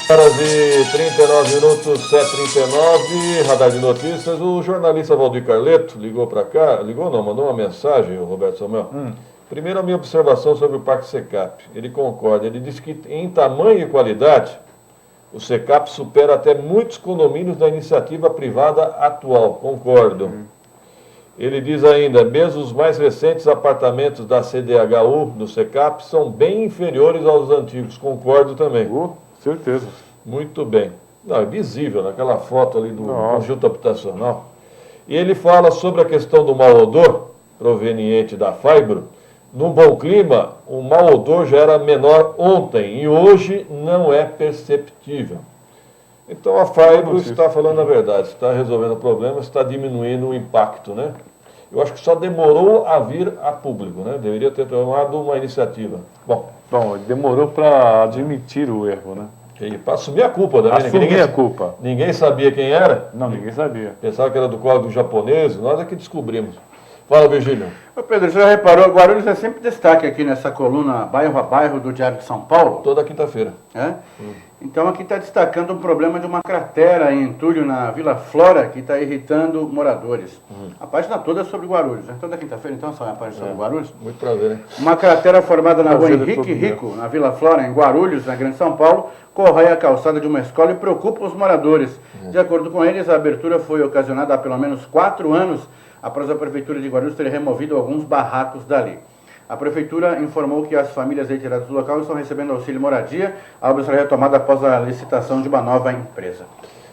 Horas e 39 minutos, 7h39, Radar de Notícias. O jornalista Valdir Carleto ligou para cá, mandou uma mensagem, o Roberto Samuel. Primeiro, a minha observação sobre o Parque Secap. Ele concorda, ele diz que em tamanho e qualidade, o Secap supera até muitos condomínios da iniciativa privada atual. Concordo. Ele diz ainda, mesmo os mais recentes apartamentos da CDHU, do Secap, são bem inferiores aos antigos. Concordo também. Certeza. Muito bem. Não, é visível naquela foto ali do conjunto habitacional. E ele fala sobre a questão do mau odor, proveniente da Fibro. Num bom clima, o mau odor já era menor ontem e hoje não é perceptível. Então a Fibro está falando a verdade, está resolvendo o problema, está diminuindo o impacto, né? Eu acho que só demorou a vir a público, né? Deveria ter tomado uma iniciativa. Bom, demorou para admitir o erro, né? Para assumir a culpa também. Assumir a culpa. Ninguém sabia quem era? Não, ninguém sabia. Pensava que era do código japonês, nós é que descobrimos. Fala, Virgílio. Ô Pedro, você já reparou, Guarulhos é sempre destaque aqui nessa coluna bairro a bairro do Diário de São Paulo? Toda quinta-feira. É? Então aqui está destacando um problema de uma cratera em entulho na Vila Flora que está irritando moradores. A página toda é sobre Guarulhos, né? Toda quinta-feira então sai a página sobre Guarulhos. Muito prazer, hein? Uma cratera formada na rua Henrique Rico, na Vila Flora, em Guarulhos, na Grande São Paulo, corrói a calçada de uma escola e preocupa os moradores. De acordo com eles, a abertura foi ocasionada há pelo menos 4 anos após a Prefeitura de Guarulhos ter removido alguns barracos dali. A Prefeitura informou que as famílias retiradas do local estão recebendo auxílio moradia. A obra será retomada após a licitação de uma nova empresa.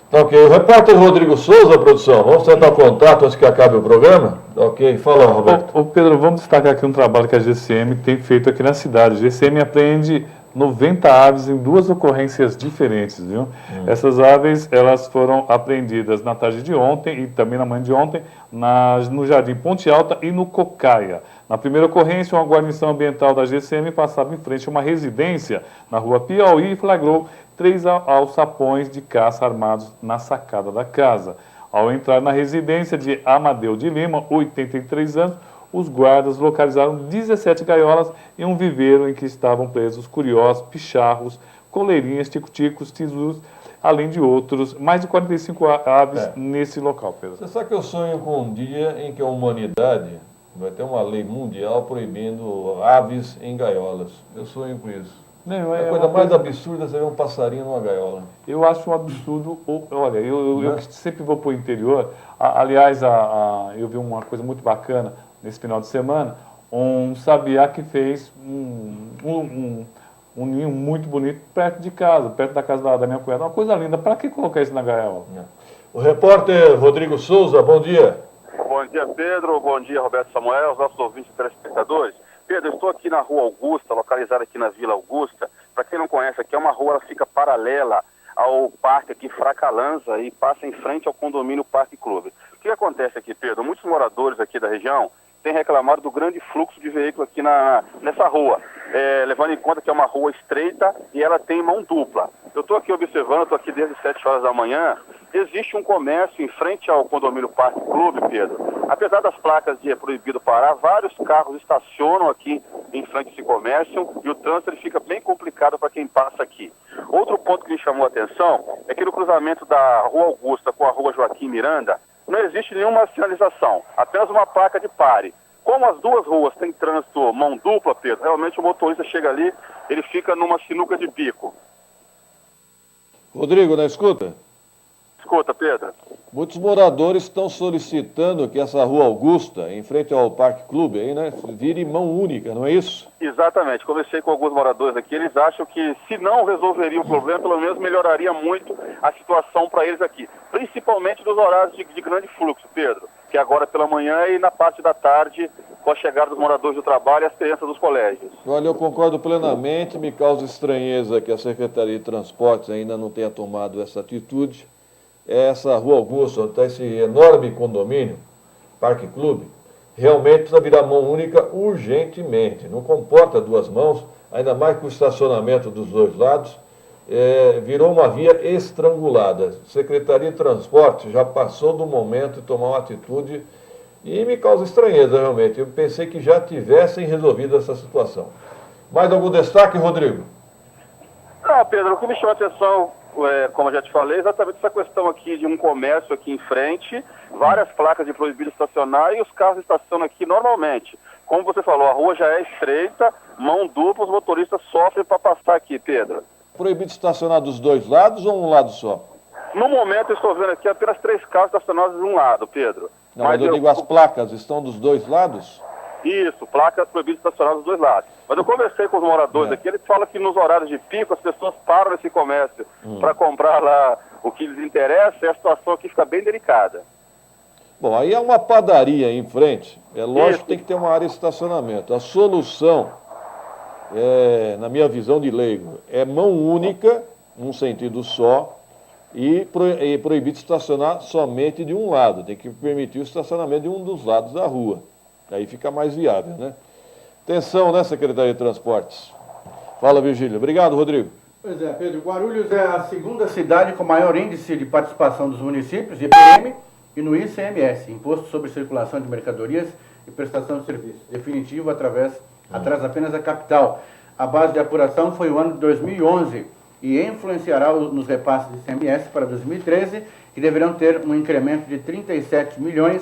Tá ok. O repórter Rodrigo Souza, produção. Vamos tentar o contato antes que acabe o programa? Ok. Fala, Roberto. Ô Pedro, vamos destacar aqui um trabalho que a GCM tem feito aqui na cidade. A GCM apreende 90 aves em 2 ocorrências diferentes, viu? Essas aves, elas foram apreendidas na tarde de ontem e também na manhã de ontem, no Jardim Ponte Alta e no Cocaia. Na primeira ocorrência, uma guarnição ambiental da GCM passava em frente a uma residência na rua Piauí e flagrou 3 alçapões de caça armados na sacada da casa. Ao entrar na residência de Amadeu de Lima, 83 anos, os guardas localizaram 17 gaiolas e um viveiro em que estavam presos curiós, picharros, coleirinhas, tico-ticos, tisus, além de outros, mais de 45 aves nesse local, Pedro. Você sabe que eu sonho com um dia em que a humanidade vai ter uma lei mundial proibindo aves em gaiolas. Eu sonho com isso. Não, A coisa mais absurda é você ver um passarinho numa gaiola. Eu acho um absurdo. Olha, eu que sempre vou para o interior. Aliás, eu vi uma coisa muito bacana nesse final de semana. Um sabiá que fez um ninho muito bonito perto de casa, perto da casa da minha cunhada. Uma coisa linda. Para que colocar isso na gaiola? O repórter Rodrigo Souza, bom dia. Bom dia, Pedro. Bom dia, Roberto Samuel, os nossos ouvintes e telespectadores. Pedro, eu estou aqui na Rua Augusta, localizada aqui na Vila Augusta. Para quem não conhece, aqui é uma rua, ela fica paralela ao parque aqui Fracalanza e passa em frente ao condomínio Parque Clube. O que acontece aqui, Pedro? Muitos moradores aqui da região têm reclamado do grande fluxo de veículos aqui nessa rua, levando em conta que é uma rua estreita e ela tem mão dupla. Eu estou aqui observando, estou aqui desde 7 horas da manhã. Existe um comércio em frente ao condomínio Parque Clube, Pedro. Apesar das placas de proibido parar, vários carros estacionam aqui em frente a esse comércio e o trânsito ele fica bem complicado para quem passa aqui. Outro ponto que me chamou a atenção é que no cruzamento da Rua Augusta com a Rua Joaquim Miranda não existe nenhuma sinalização, apenas uma placa de pare. Como as duas ruas têm trânsito mão dupla, Pedro, realmente o motorista chega ali, ele fica numa sinuca de bico. Rodrigo, na escuta? Escuta, Pedro. Muitos moradores estão solicitando que essa Rua Augusta, em frente ao Parque Clube, aí, né, vire mão única, não é isso? Exatamente. Conversei com alguns moradores aqui, eles acham que se não resolveria o problema, pelo menos melhoraria muito a situação para eles aqui. Principalmente nos horários de grande fluxo, Pedro, que é agora pela manhã e na parte da tarde, com a chegada dos moradores do trabalho e as crianças dos colégios. Olha, eu concordo plenamente, me causa estranheza que a Secretaria de Transportes ainda não tenha tomado essa atitude. Essa Rua Augusta, onde está esse enorme condomínio, Parque Clube, realmente precisa virar mão única urgentemente. Não comporta duas mãos, ainda mais que o estacionamento dos dois lados virou uma via estrangulada. Secretaria de Transporte já passou do momento de tomar uma atitude e me causa estranheza realmente. Eu pensei que já tivessem resolvido essa situação. Mais algum destaque, Rodrigo? Não, Pedro, o que me chama a atenção, como eu já te falei, exatamente essa questão aqui de um comércio aqui em frente, várias placas de proibido estacionar e os carros estacionam aqui normalmente. Como você falou, a rua já é estreita, mão dupla, os motoristas sofrem para passar aqui, Pedro. Proibido estacionar dos dois lados ou um lado só? No momento eu estou vendo aqui apenas 3 carros estacionados de um lado, Pedro. Não, mas eu digo, as placas estão dos dois lados? Isso, placas proibidas de estacionar dos dois lados. Mas eu conversei com os moradores aqui, eles falam que nos horários de pico as pessoas param nesse comércio para comprar lá o que lhes interessa e a situação aqui fica bem delicada. Bom, aí é uma padaria em frente, é lógico que tem que ter uma área de estacionamento. A solução, na minha visão de leigo, é mão única, num sentido só, e proibir de estacionar somente de um lado. Tem que permitir o estacionamento de um dos lados da rua. Aí fica mais viável, né? Atenção, né, Secretaria de Transportes? Fala, Virgílio. Obrigado, Rodrigo. Pois é, Pedro. Guarulhos é a segunda cidade com maior índice de participação dos municípios, IPM, e no ICMS, Imposto sobre Circulação de Mercadorias e Prestação de Serviços, definitivo atrás apenas da capital. A base de apuração foi o ano de 2011 e influenciará nos repasses de ICMS para 2013, que deverão ter um incremento de 37 milhões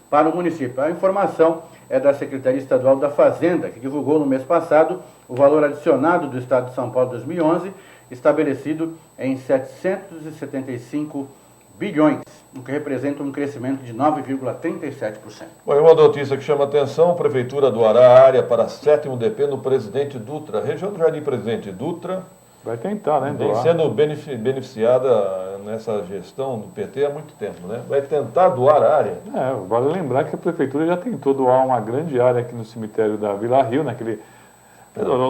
para o município. A informação é da Secretaria Estadual da Fazenda, que divulgou no mês passado o valor adicionado do Estado de São Paulo 2011, estabelecido em 775 bilhões, o que representa um crescimento de 9,37%. Bom, e uma notícia que chama atenção: a Prefeitura doará a área para 7º DP no Presidente Dutra. Região do Jardim Presidente Dutra vai tentar, né? Vem sendo beneficiada nessa gestão do PT há muito tempo, né? Vai tentar doar a área. Vale lembrar que a Prefeitura já tentou doar uma grande área aqui no cemitério da Vila Rio,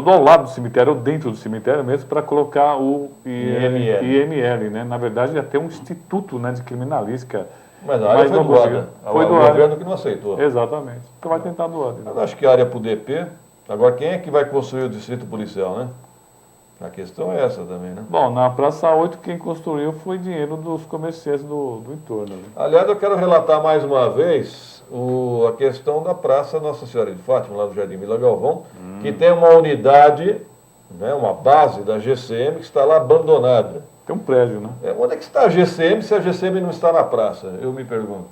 ao lado do cemitério, ou dentro do cemitério mesmo, para colocar o IML, né? Na verdade, ia ter um instituto, né, de criminalística Mas a área foi não doada. conseguiu. Foi O doada. governo que não aceitou. Exatamente. Então vai tentar doar. Eu acho que a área para o DP. Agora, quem é que vai construir o distrito policial, né? A questão é essa também, né? Bom, na Praça 8, quem construiu foi dinheiro dos comerciantes do entorno. Né? Aliás, eu quero relatar mais uma vez a questão da Praça Nossa Senhora de Fátima, lá no Jardim Vila Galvão, que tem uma unidade, né, uma base da GCM que está lá abandonada. Tem um prédio, né? Onde é que está a GCM se a GCM não está na praça? Eu me pergunto.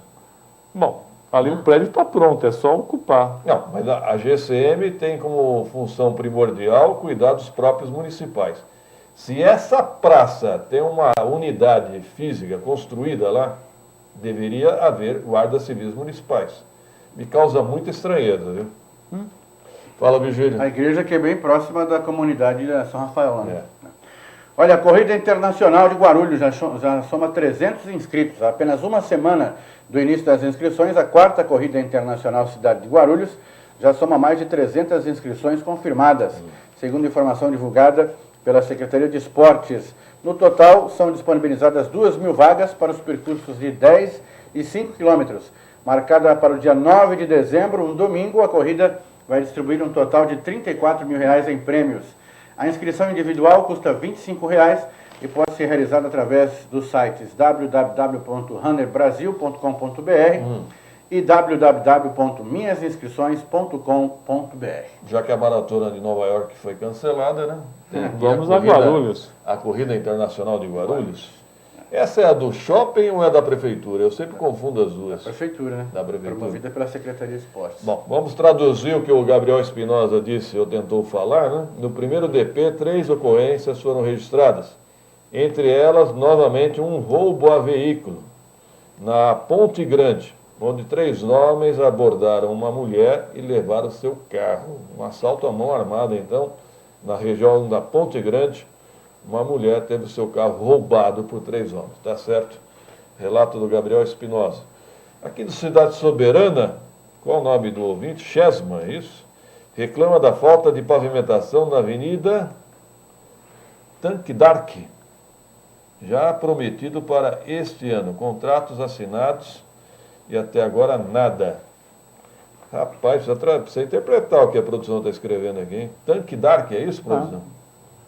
Bom, ali o prédio está pronto, é só ocupar. Não, mas a GCM tem como função primordial cuidar dos próprios municipais. Se essa praça tem uma unidade física construída lá, deveria haver guardas civis municipais. Me causa muita estranheza, viu? Fala, Virgílio. A igreja que é bem próxima da comunidade de São Rafael, né? Olha, a Corrida Internacional de Guarulhos já soma 300 inscritos. Há apenas uma semana do início das inscrições, a 4ª Corrida Internacional Cidade de Guarulhos já soma mais de 300 inscrições confirmadas, segundo informação divulgada pela Secretaria de Esportes. No total, são disponibilizadas 2.000 vagas para os percursos de 10 e 5 quilômetros. Marcada para o dia 9 de dezembro, um domingo, a corrida vai distribuir um total de R$ 34 mil em prêmios. A inscrição individual custa R$ 25 e pode ser realizada através dos sites www.runnerbrasil.com.br e www.minhasinscrições.com.br. Já que a maratona de Nova York foi cancelada, né? Tem aqui Vamos a Guarulhos. A Corrida Internacional de Guarulhos. Essa é a do shopping ou é da prefeitura? Eu sempre confundo as duas. Da prefeitura, né? Da prefeitura. Promovida pela Secretaria de Esportes. Bom, vamos traduzir o que o Gabriel Espinosa disse ou tentou falar, né? No primeiro DP, 3 ocorrências foram registradas. Entre elas, novamente, um roubo a veículo na Ponte Grande, onde 3 homens abordaram uma mulher e levaram seu carro. Um assalto à mão armada, então, na região da Ponte Grande. Uma mulher teve o seu carro roubado por 3 homens, tá certo? Relato do Gabriel Espinosa. Aqui do Cidade Soberana, qual o nome do ouvinte? Chesma, é isso? Reclama da falta de pavimentação na Avenida Tanque Dark. Já prometido para este ano. Contratos assinados e até agora nada. Rapaz, precisa interpretar o que a produção está escrevendo aqui, hein? Tanque Dark, é isso, produção?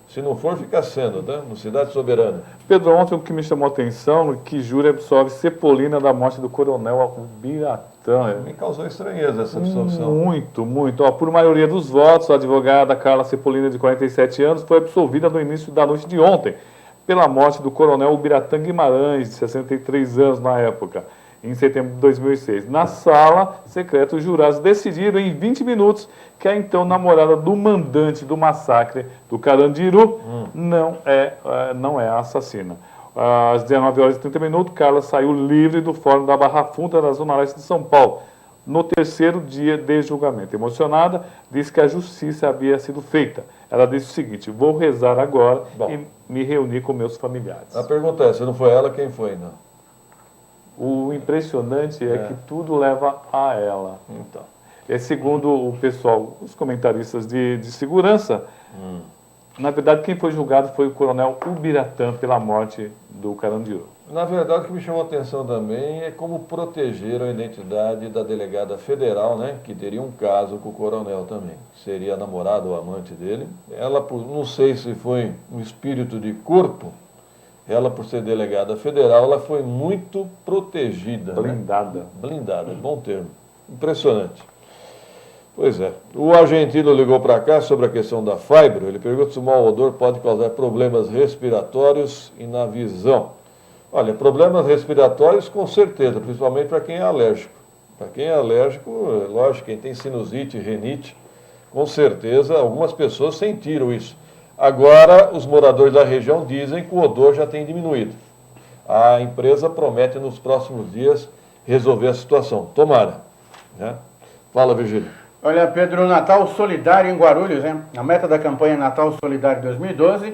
Se não for, fica sendo, tá? No Cidade Soberana. Pedro, ontem o que me chamou a atenção é que júri absolve Cepolina da morte do coronel Ubiratã. Me causou estranheza essa absolvição. Muito, muito. Ó, por maioria dos votos, a advogada Carla Cepolina, de 47 anos, foi absolvida no início da noite de ontem pela morte do coronel Ubiratã Guimarães, de 63 anos na época, em setembro de 2006. Na sala secreta, os jurados decidiram em 20 minutos que a então namorada do mandante do massacre do Carandiru não é a assassina. Às 19h30, Carla saiu livre do Fórum da Barra Funda, na Zona Leste de São Paulo, no 3º dia de julgamento. Emocionada, disse que a justiça havia sido feita. Ela disse o seguinte: vou rezar agora e me reunir com meus familiares. A pergunta é, se não foi ela, quem foi, não? O impressionante é que tudo leva a ela. Então. Segundo o pessoal, os comentaristas de segurança, na verdade quem foi julgado foi o coronel Ubiratã pela morte do Carandiru. Na verdade, o que me chamou a atenção também é como protegeram a identidade da delegada federal, né? Que teria um caso com o coronel também. Seria a namorada ou amante dele. Ela, não sei se foi um espírito de corpo, ela, por ser delegada federal, ela foi muito protegida. Blindada. Né? Blindada, bom termo. Impressionante. Pois é. O argentino ligou para cá sobre a questão da fibro. Ele pergunta se o mau odor pode causar problemas respiratórios e na visão. Olha, problemas respiratórios com certeza, principalmente para quem é alérgico. Para quem é alérgico, lógico, quem tem sinusite, rinite, com certeza algumas pessoas sentiram isso. Agora, os moradores da região dizem que o odor já tem diminuído. A empresa promete nos próximos dias resolver a situação. Tomara. Né? Fala, Virgílio. Olha, Pedro, Natal Solidário em Guarulhos, hein? A meta da campanha Natal Solidário 2012,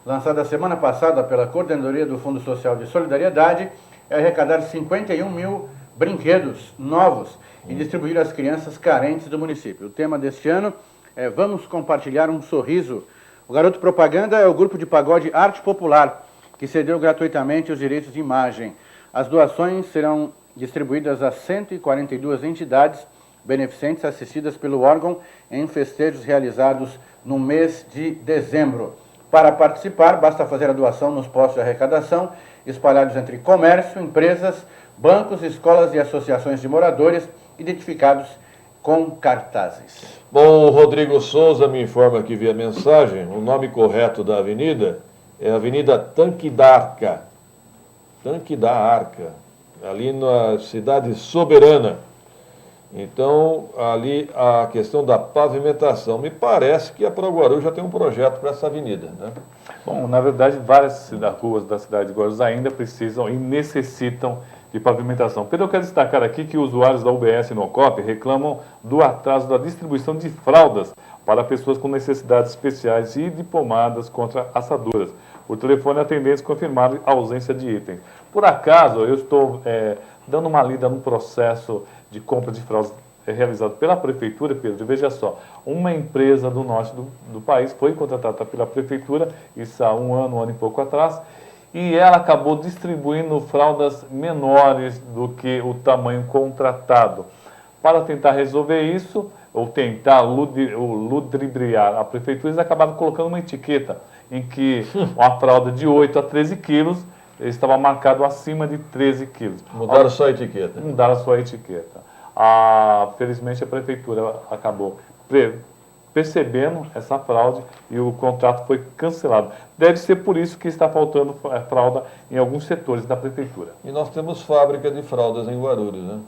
lançada semana passada pela Coordenadoria do Fundo Social de Solidariedade, é arrecadar 51 mil brinquedos novos e distribuir às crianças carentes do município. O tema deste ano é Vamos Compartilhar um Sorriso. O Garoto Propaganda é o grupo de pagode Arte Popular, que cedeu gratuitamente os direitos de imagem. As doações serão distribuídas a 142 entidades beneficentes assistidas pelo órgão em festejos realizados no mês de dezembro. Para participar, basta fazer a doação nos postos de arrecadação, espalhados entre comércio, empresas, bancos, escolas e associações de moradores, identificados com cartazes. Bom, o Rodrigo Souza me informa aqui via mensagem, o nome correto da avenida é Avenida Tanque da Arca. Tanque da Arca, ali na cidade Soberana. Então, ali a questão da pavimentação. Me parece que a Proguarus já tem um projeto para essa avenida, né? Bom, na verdade, várias ruas da cidade de Guarulhos ainda precisam e necessitam de pavimentação. Pedro, eu quero destacar aqui que usuários da UBS no OCOP reclamam do atraso da distribuição de fraldas para pessoas com necessidades especiais e de pomadas contra assaduras. Por telefone, atendentes confirmaram a ausência de itens. Por acaso, eu estou dando uma lida no processo de compra de fraldas realizado pela Prefeitura, Pedro. Veja só, uma empresa do norte do país foi contratada pela Prefeitura, isso há um ano e pouco atrás, e ela acabou distribuindo fraldas menores do que o tamanho contratado. Para tentar resolver isso, ou tentar ludibriar a Prefeitura, eles acabaram colocando uma etiqueta em que uma fralda de 8 a 13 quilos estava marcado acima de 13 quilos. Mudaram só a etiqueta. Mudaram só a etiqueta. Felizmente a Prefeitura acabou percebendo essa fraude e o contrato foi cancelado. Deve ser por isso que está faltando fralda em alguns setores da Prefeitura. E nós temos fábrica de fraldas em Guarulhos, né?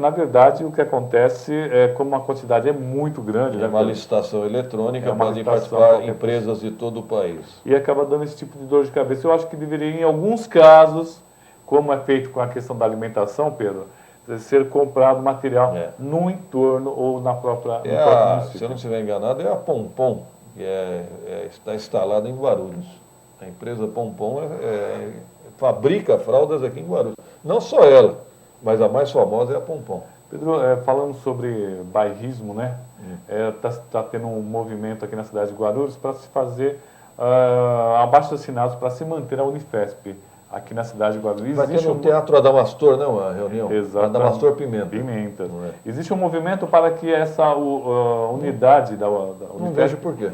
Na verdade, o que acontece é como a quantidade é muito grande. É uma licitação eletrônica, podem participar empresas de todo o país. E acaba dando esse tipo de dor de cabeça. Eu acho que deveria, em alguns casos, como é feito com a questão da alimentação, Pedro, ser comprado material no entorno ou na própria Se eu não estiver enganado, é a Pompom, que está instalada em Guarulhos. A empresa Pompom fabrica fraldas aqui em Guarulhos. Não só ela, mas a mais famosa é a Pompom. Pedro, falando sobre bairrismo, né? Está tendo um movimento aqui na cidade de Guarulhos para se fazer abaixo-assinados para se manter a Unifesp aqui na cidade de Guarulhos. Vai ter no Teatro Adamastor, não, a reunião? Exatamente. Adamastor Pimenta. Pimenta. Existe um movimento para que essa unidade da Unifesp... Não vejo por quê.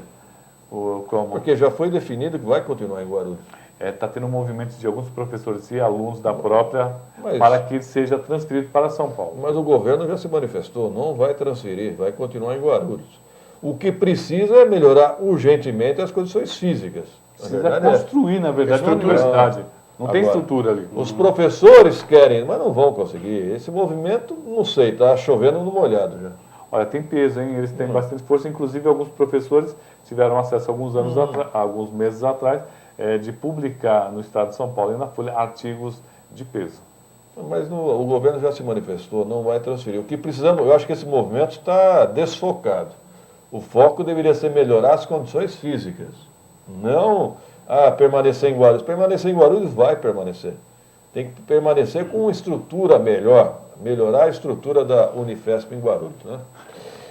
Porque já foi definido que vai continuar em Guarulhos. Está tendo um movimento de alguns professores e alunos da própria para que seja transferido para São Paulo. Mas o governo já se manifestou, não vai transferir, vai continuar em Guarulhos. O que precisa é melhorar urgentemente as condições físicas. Precisa construir, na verdade, a universidade. Não tem estrutura ali. Os professores querem, mas não vão conseguir. Esse movimento, não sei, está chovendo no molhado já. Olha, tem peso, hein? Eles têm bastante força. Inclusive, alguns professores tiveram acesso alguns meses atrás, de publicar no Estado de São Paulo e na Folha artigos de peso. Mas o governo já se manifestou, não vai transferir. O que precisamos, eu acho que esse movimento está desfocado. O foco deveria ser melhorar as condições físicas. Não permanecer em Guarulhos. Permanecer em Guarulhos vai permanecer. Tem que permanecer com uma estrutura melhor. Melhorar a estrutura da Unifesp em Guarulhos, né?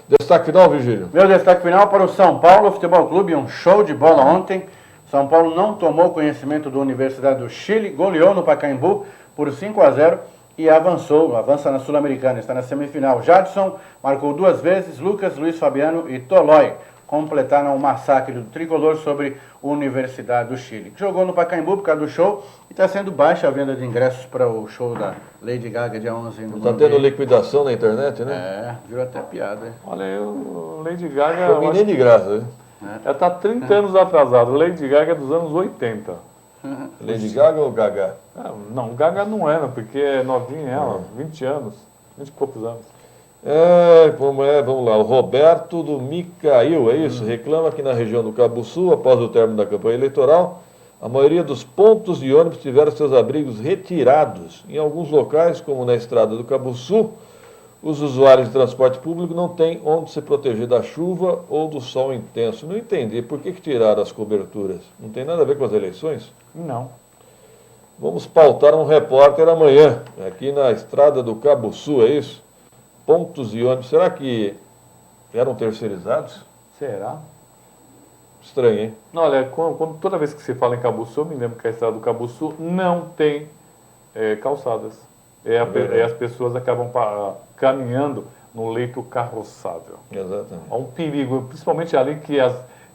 Destaque final, Virgílio? Meu destaque final para o São Paulo Futebol Clube, um show de bola ontem. São Paulo não tomou conhecimento da Universidade do Chile, goleou no Pacaembu por 5-0 e avança na Sul-Americana, está na semifinal. Jadson marcou 2 vezes, Lucas, Luiz Fabiano e Tolói completaram o massacre do tricolor sobre a Universidade do Chile. Jogou no Pacaembu por causa do show e está sendo baixa a venda de ingressos para o show da Lady Gaga dia 11 no Está tendo liquidação na internet, né? Virou até piada, hein? Olha, o Lady Gaga... Foi nem de graça, né? Ela está 30 anos atrasada. Lady Gaga é dos anos 80. Lady Gaga ou Gaga? Não, Gaga não era, porque é novinha ela, 20 anos, 20 e poucos anos. Vamos lá, o Roberto do Micail, é isso? Reclama que na região do Cabo Sul, após o término da campanha eleitoral, a maioria dos pontos de ônibus tiveram seus abrigos retirados. Em alguns locais, como na estrada do Cabo Sul, os usuários de transporte público não têm onde se proteger da chuva ou do sol intenso. Não entendi, por que tiraram as coberturas? Não tem nada a ver com as eleições? Não. Vamos pautar um repórter amanhã, aqui na estrada do Cabo Sul, é isso? Pontos de ônibus, será que eram terceirizados? Será? Estranho, hein? Não, olha, toda vez que se fala em Cabo Sul, eu me lembro que a estrada do Cabo Sul não tem calçadas. as pessoas acabam caminhando no leito carroçável. Exatamente. Há um perigo, principalmente ali que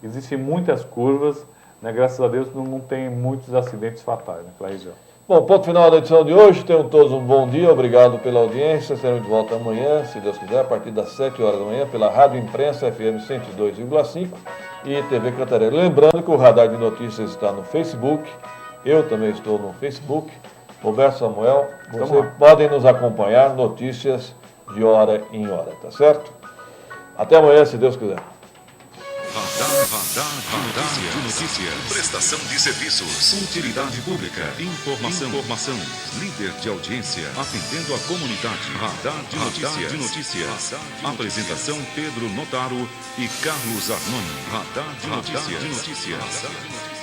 existem muitas curvas, né? Graças a Deus não tem muitos acidentes fatais naquela região. Bom, ponto final da edição de hoje. Tenham todos um bom dia. Obrigado pela audiência. Estaremos de volta amanhã, se Deus quiser, a partir das 7 horas da manhã, pela Rádio Imprensa FM 102,5 e TV Cantareira. Lembrando que o Radar de Notícias está no Facebook. Eu também estou no Facebook. Roberto Samuel, vocês podem nos acompanhar, notícias de hora em hora, tá certo? Até amanhã, se Deus quiser. Radar de notícias. Prestação de serviços. Utilidade pública. Informação. Líder de audiência. Atendendo a comunidade. Radar de notícias. Apresentação Pedro Notaro e Carlos Arnone. Radar de notícias.